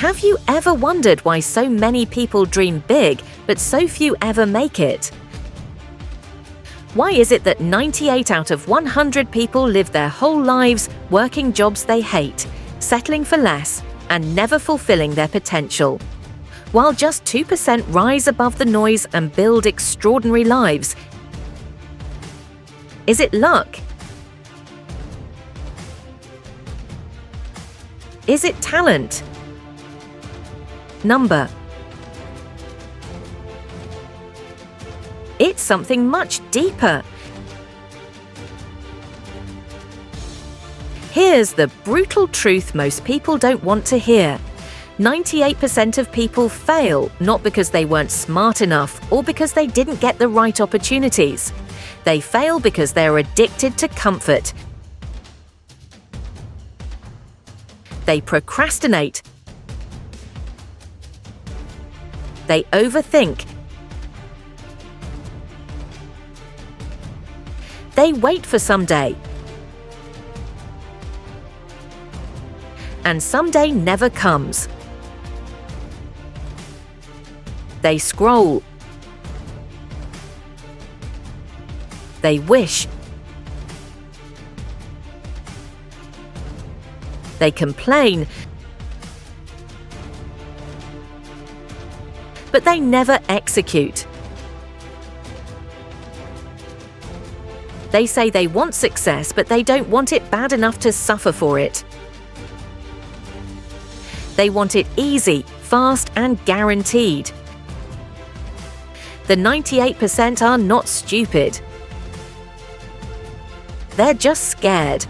Have you ever wondered why so many people dream big, but so few ever make it? Why is it that 98 out of 100 people live their whole lives working jobs they hate, settling for less, and never fulfilling their potential? While just 2% rise above the noise and build extraordinary lives. Is it luck? Is it talent? Number? It's something much deeper. Here's the brutal truth most people don't want to hear. 98% of people fail, not because they weren't smart enough or because they didn't get the right opportunities. They fail because they're addicted to comfort. They procrastinate. They overthink. They wait for someday. And someday never comes. They scroll. They wish. They complain. But they never execute. They say they want success, but they don't want it bad enough to suffer for it. They want it easy, fast, and guaranteed. The 98% are not stupid. They're just scared.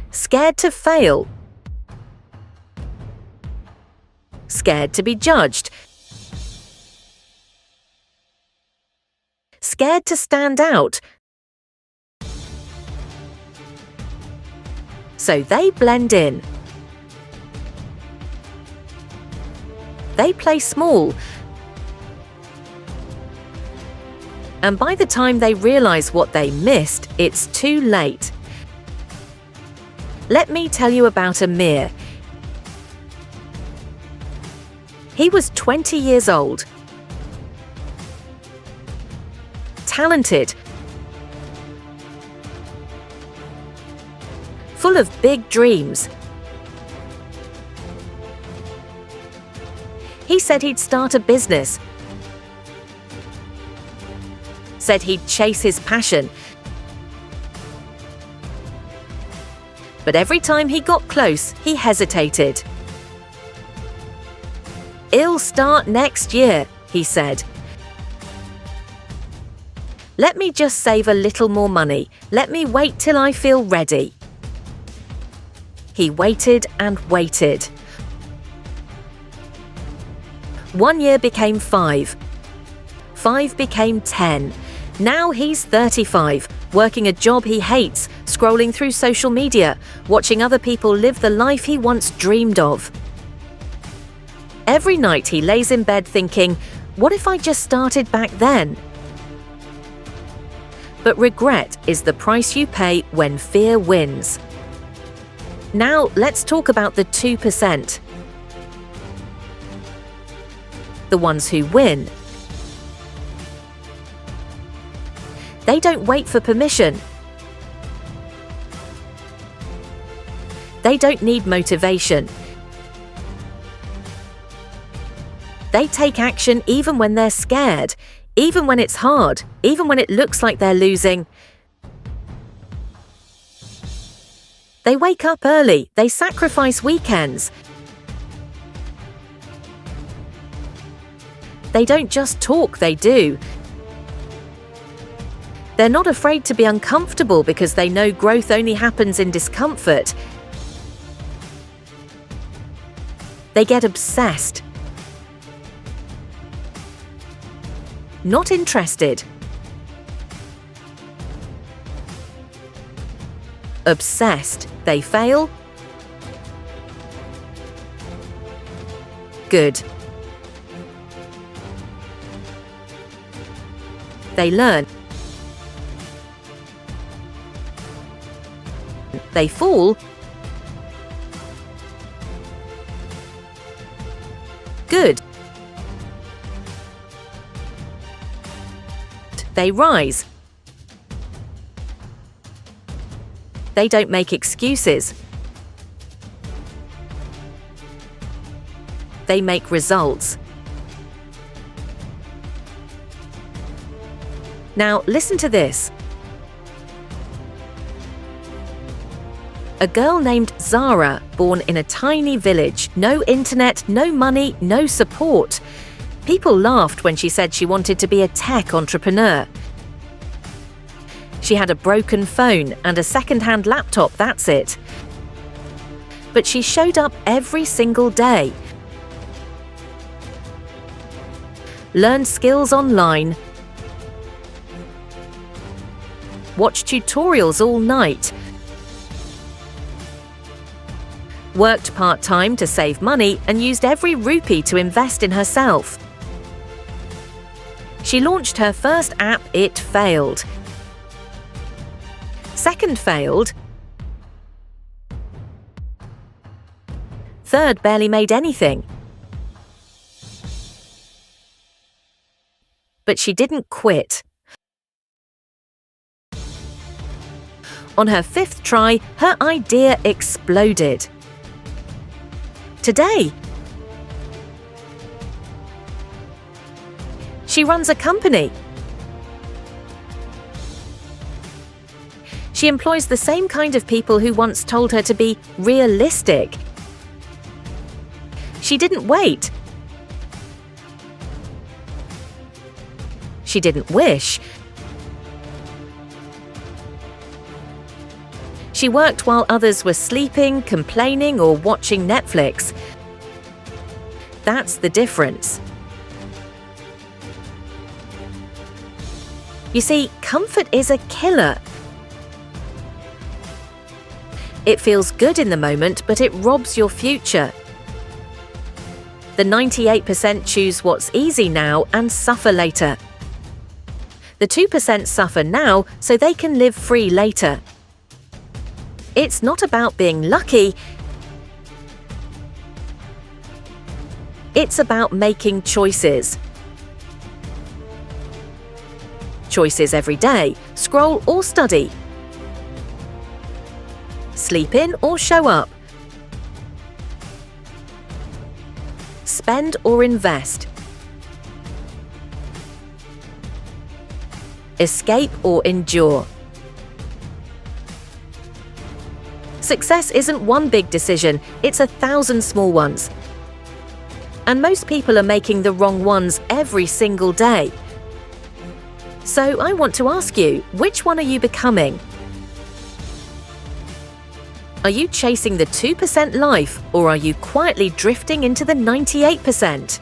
Scared to fail. Scared to be judged. Scared to stand out. So they blend in. They play small. And by the time they realize what they missed, it's too late. Let me tell you about Amir. He was 20 years old. Talented. Full of big dreams. He said he'd start a business. Said he'd chase his passion. But every time he got close, he hesitated. "It'll start next year," he said. "Let me just save a little more money. Let me wait till I feel ready." He waited and waited. 1 year became 5. 5 became 10. Now he's 35, working a job he hates, scrolling through social media, watching other people live the life he once dreamed of. Every night he lays in bed thinking, what if I just started back then? But regret is the price you pay when fear wins. Now let's talk about the 2%. The ones who win. They don't wait for permission. They don't need motivation. They take action even when they're scared, even when it's hard, even when it looks like they're losing. They wake up early, they sacrifice weekends. They don't just talk, they do. They're not afraid to be uncomfortable because they know growth only happens in discomfort. They get obsessed. Not interested. Obsessed. They fail. Good. They learn. They fall. good. They rise. They don't make excuses. They make results. Now, listen to this. A girl named Zara, born in a tiny village, no internet, no money, no support. People laughed when she said she wanted to be a tech entrepreneur. She had a broken phone and a second-hand laptop, that's it. But she showed up every single day. Learned skills online. Watched tutorials all night. Worked part-time to save money and used every rupee to invest in herself. She launched her first app, it failed. Second failed. Third barely made anything. But she didn't quit. On her fifth try, her idea exploded. Today, she runs a company. She employs the same kind of people who once told her to be realistic. She didn't wait. She didn't wish. She worked while others were sleeping, complaining, or watching Netflix. That's the difference. You see, comfort is a killer. It feels good in the moment, but it robs your future. The 98% choose what's easy now and suffer later. The 2% suffer now so they can live free later. It's not about being lucky. It's about making choices. Choices every day, scroll or study. Sleep in or show up. Spend or invest. Escape or endure. Success isn't one big decision, it's 1,000 small ones. And most people are making the wrong ones every single day. So I want to ask you, which one are you becoming? Are you chasing the 2% life, or are you quietly drifting into the 98%?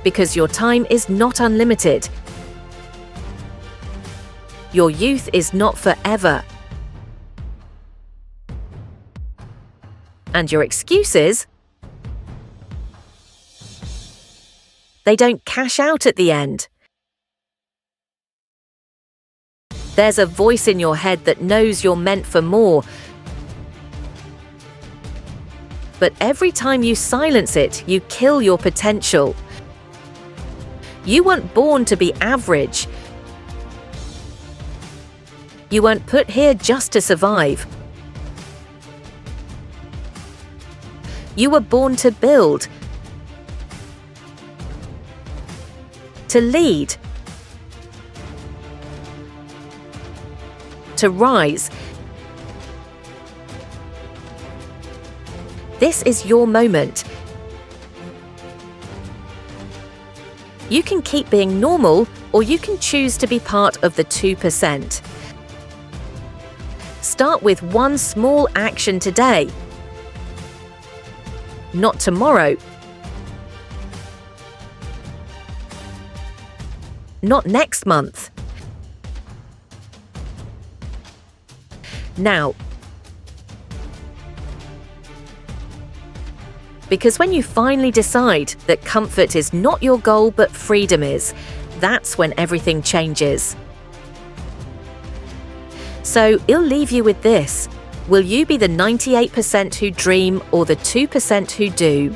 Because your time is not unlimited. Your youth is not forever. And your excuses, they don't cash out at the end. There's a voice in your head that knows you're meant for more. But every time you silence it, you kill your potential. You weren't born to be average. You weren't put here just to survive. You were born to build, to lead, to rise. This is your moment. You can keep being normal, or you can choose to be part of the 2%. Start with one small action today. Not tomorrow. Not next month. Now. Because when you finally decide that comfort is not your goal but freedom is, that's when everything changes. So I'll leave you with this. Will you be the 98% who dream or the 2% who do?